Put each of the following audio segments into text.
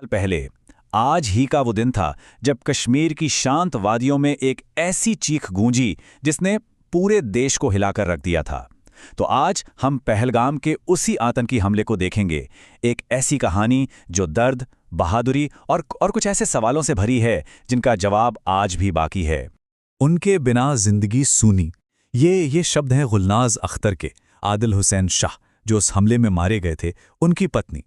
साल पहले आज ही का वो दिन था जब कश्मीर की शांत वादियों में एक ऐसी चीख गूंजी जिसने पूरे देश को हिलाकर रख दिया था। तो आज हम पहलगाम के उसी आतंकी हमले को देखेंगे, एक ऐसी कहानी जो दर्द, बहादुरी और कुछ ऐसे सवालों से भरी है जिनका जवाब आज भी बाकी है। उनके बिना जिंदगी सूनी, ये शब्द हैं गुलनाज अख्तर के, आदिल हुसैन शाह जो उस हमले में मारे गए थे, उनकी पत्नी।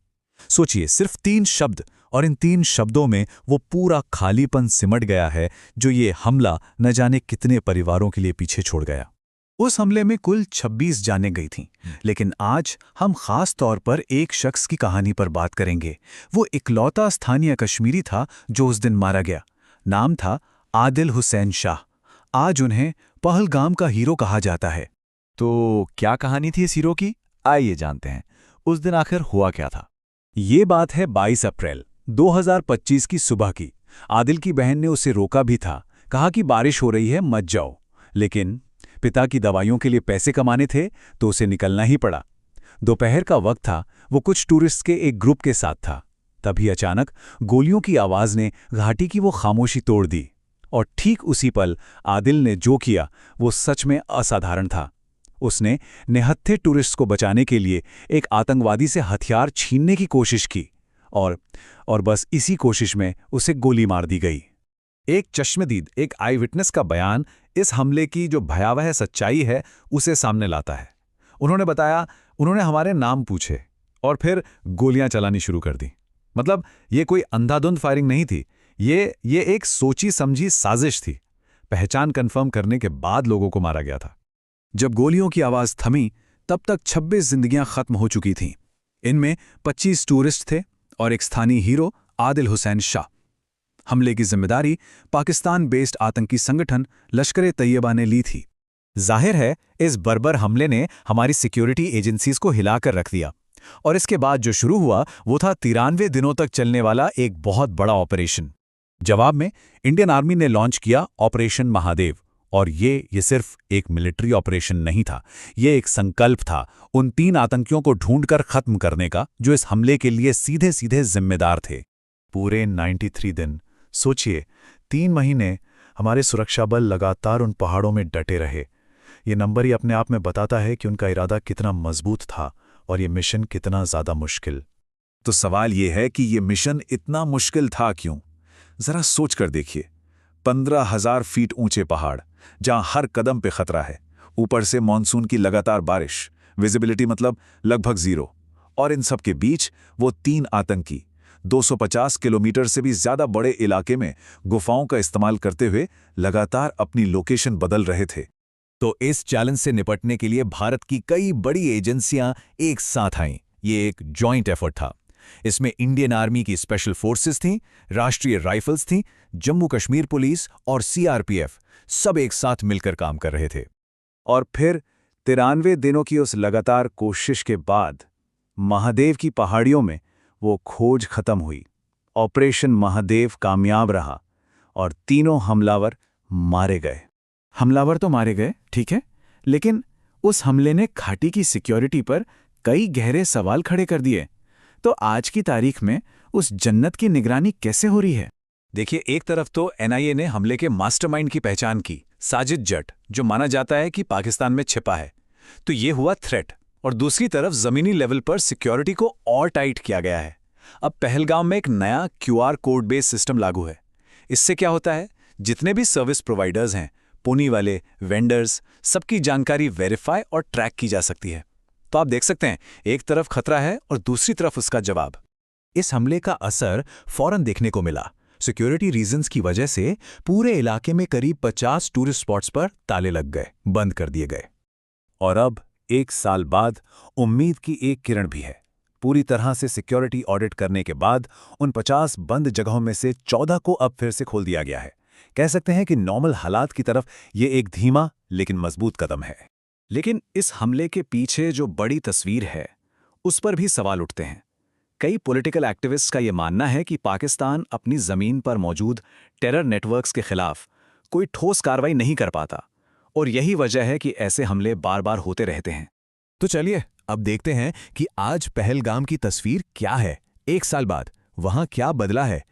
सोचिए, सिर्फ 3 शब्द, और इन 3 शब्दों में वो पूरा खालीपन सिमट गया है जो ये हमला न जाने कितने परिवारों के लिए पीछे छोड़ गया। उस हमले में कुल 26 जानें गई थीं, लेकिन आज हम खास तौर पर एक शख्स की कहानी पर बात करेंगे। वो इकलौता स्थानीय कश्मीरी था जो उस दिन मारा गया। नाम था आदिल हुसैन शाह। आज उन्हें पहलगाम का हीरो कहा जाता है। तो क्या कहानी थी इस हीरो की? आइए जानते हैं, उस दिन आखिर हुआ क्या था। ये बात है 22 अप्रैल 2025 की सुबह की। आदिल की बहन ने उसे रोका भी था, कहा कि बारिश हो रही है, मत जाओ। लेकिन पिता की दवाइयों के लिए पैसे कमाने थे तो उसे निकलना ही पड़ा। दोपहर का वक्त था, वो कुछ टूरिस्ट के एक ग्रुप के साथ था। तभी अचानक गोलियों की आवाज़ ने घाटी की वो खामोशी तोड़ दी। और ठीक उसी पल आदिल ने जो किया वो सच में असाधारण था। उसने निहत्थे टूरिस्ट को बचाने के लिए एक आतंकवादी से हथियार छीनने की कोशिश की और बस इसी कोशिश में उसे गोली मार दी गई। एक चश्मदीद, एक आई विटनेस का बयान इस हमले की जो भयावह सच्चाई है उसे सामने लाता है। उन्होंने बताया, उन्होंने हमारे नाम पूछे और फिर गोलियां चलानी शुरू कर दी। मतलब ये कोई अंधाधुंध फायरिंग नहीं थी, ये एक सोची समझी साजिश थी। पहचान कंफर्म करने के बाद लोगों को मारा गया था। जब गोलियों की आवाज़ थमी तब तक 26 जिंदगियां खत्म हो चुकी थीं। इनमें 25 टूरिस्ट थे और एक स्थानीय हीरो आदिल हुसैन शाह। हमले की जिम्मेदारी पाकिस्तान बेस्ड आतंकी संगठन लश्कर-ए-तैयबा ने ली थी। जाहिर है, इस बर्बर हमले ने हमारी सिक्योरिटी एजेंसीज को हिलाकर रख दिया। और इसके बाद जो शुरू हुआ वो था 93 दिनों तक चलने वाला एक बहुत बड़ा ऑपरेशन। जवाब में इंडियन आर्मी ने लॉन्च किया ऑपरेशन महादेव। और ये सिर्फ एक मिलिट्री ऑपरेशन नहीं था, ये एक संकल्प था उन 3 आतंकियों को ढूंढकर खत्म करने का जो इस हमले के लिए सीधे सीधे जिम्मेदार थे। पूरे 93 दिन, सोचिए, 3 महीने हमारे सुरक्षा बल लगातार उन पहाड़ों में डटे रहे। ये नंबर ही अपने आप में बताता है कि उनका इरादा कितना मजबूत था और ये मिशन कितना ज्यादा मुश्किल। तो सवाल ये है कि ये मिशन इतना मुश्किल था क्यों? जरा सोच कर देखिए। 15,000 फीट ऊंचे पहाड़, जहां हर कदम पे खतरा है, ऊपर से मॉनसून की लगातार बारिश, विजिबिलिटी मतलब लगभग 0। और इन सब के बीच वो 3 आतंकी 250 किलोमीटर से भी ज्यादा बड़े इलाके में गुफाओं का इस्तेमाल करते हुए लगातार अपनी लोकेशन बदल रहे थे। तो इस चैलेंज से निपटने के लिए भारत की कई बड़ी एजेंसियां एक साथ आईं। ये एक जॉइंट एफर्ट था। इसमें इंडियन आर्मी की स्पेशल फोर्सेस थीं, राष्ट्रीय राइफल्स थीं, जम्मू कश्मीर पुलिस और सीआरपीएफ, सब एक साथ मिलकर काम कर रहे थे। और फिर 93 दिनों की उस लगातार कोशिश के बाद महादेव की पहाड़ियों में वो खोज खत्म हुई। ऑपरेशन महादेव कामयाब रहा और तीनों हमलावर मारे गए। हमलावर तो मारे गए, ठीक है, लेकिन उस हमले ने घाटी की सिक्योरिटी पर कई गहरे सवाल खड़े कर दिए। तो आज की तारीख में उस जन्नत की निगरानी कैसे हो रही है? देखिए, एक तरफ तो एनआईए ने हमले के मास्टरमाइंड की पहचान की, साजिद जट, जो माना जाता है कि पाकिस्तान में छिपा है। तो ये हुआ थ्रेट। और दूसरी तरफ जमीनी लेवल पर सिक्योरिटी को और टाइट किया गया है। अब पहलगाम में एक नया क्यूआर कोड बेस्ड सिस्टम लागू है। इससे क्या होता है, जितने भी सर्विस प्रोवाइडर्स हैं, पुनी वाले, वेंडर्स, सबकी जानकारी वेरीफाई और ट्रैक की जा सकती है। तो आप देख सकते हैं, एक तरफ खतरा है और दूसरी तरफ उसका जवाब। इस हमले का असर फौरन देखने को मिला। सिक्योरिटी रीजंस की वजह से पूरे इलाके में करीब 50 टूरिस्ट स्पॉट्स पर ताले लग गए, बंद कर दिए गए। और अब 1 साल बाद उम्मीद की एक किरण भी है। पूरी तरह से सिक्योरिटी ऑडिट करने के बाद उन 50 बंद जगहों में से 14 को अब फिर से खोल दिया गया है। कह सकते हैं कि नॉर्मल हालात की तरफ ये एक धीमा लेकिन मजबूत कदम है। लेकिन इस हमले के पीछे जो बड़ी तस्वीर है, उस पर भी सवाल उठते हैं। कई पॉलिटिकल एक्टिविस्ट्स का यह मानना है कि पाकिस्तान अपनी जमीन पर मौजूद टेरर नेटवर्क्स के खिलाफ कोई ठोस कार्रवाई नहीं कर पाता और यही वजह है कि ऐसे हमले बार बार होते रहते हैं। तो चलिए अब देखते हैं कि आज पहलगाम की तस्वीर क्या है। 1 साल बाद वहां क्या बदला है?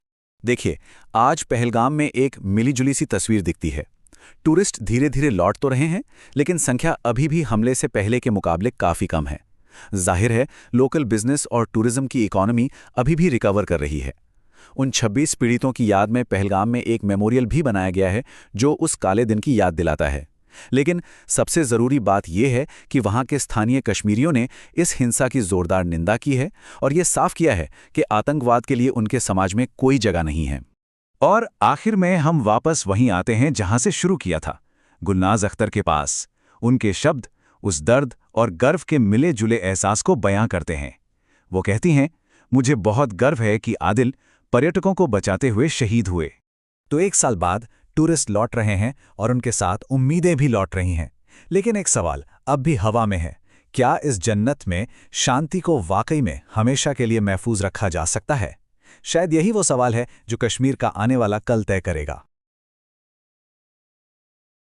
देखिए, आज पहलगाम में एक मिलीजुली सी तस्वीर दिखती है। टूरिस्ट धीरे धीरे लौट तो रहे हैं, लेकिन संख्या अभी भी हमले से पहले के मुकाबले काफ़ी कम है। जाहिर है, लोकल बिजनेस और टूरिज्म की इकॉनमी अभी भी रिकवर कर रही है। उन 26 पीड़ितों की याद में पहलगाम में एक मेमोरियल भी बनाया गया है, जो उस काले दिन की याद दिलाता है। लेकिन सबसे ज़रूरी बात यह है कि वहाँ के स्थानीय कश्मीरियों ने इस हिंसा की ज़ोरदार निंदा की है और ये साफ किया है कि आतंकवाद के लिए उनके समाज में कोई जगह नहीं है। और आखिर में हम वापस वहीं आते हैं जहां से शुरू किया था, गुलनाज अख्तर के पास। उनके शब्द उस दर्द और गर्व के मिले जुले एहसास को बयां करते हैं। वो कहती हैं, मुझे बहुत गर्व है कि आदिल पर्यटकों को बचाते हुए शहीद हुए। तो 1 साल बाद टूरिस्ट लौट रहे हैं और उनके साथ उम्मीदें भी लौट रही हैं। लेकिन एक सवाल अब भी हवा में है, क्या इस जन्नत में शांति को वाकई में हमेशा के लिए महफूज रखा जा सकता है? शायद यही वो सवाल है जो कश्मीर का आने वाला कल तय करेगा।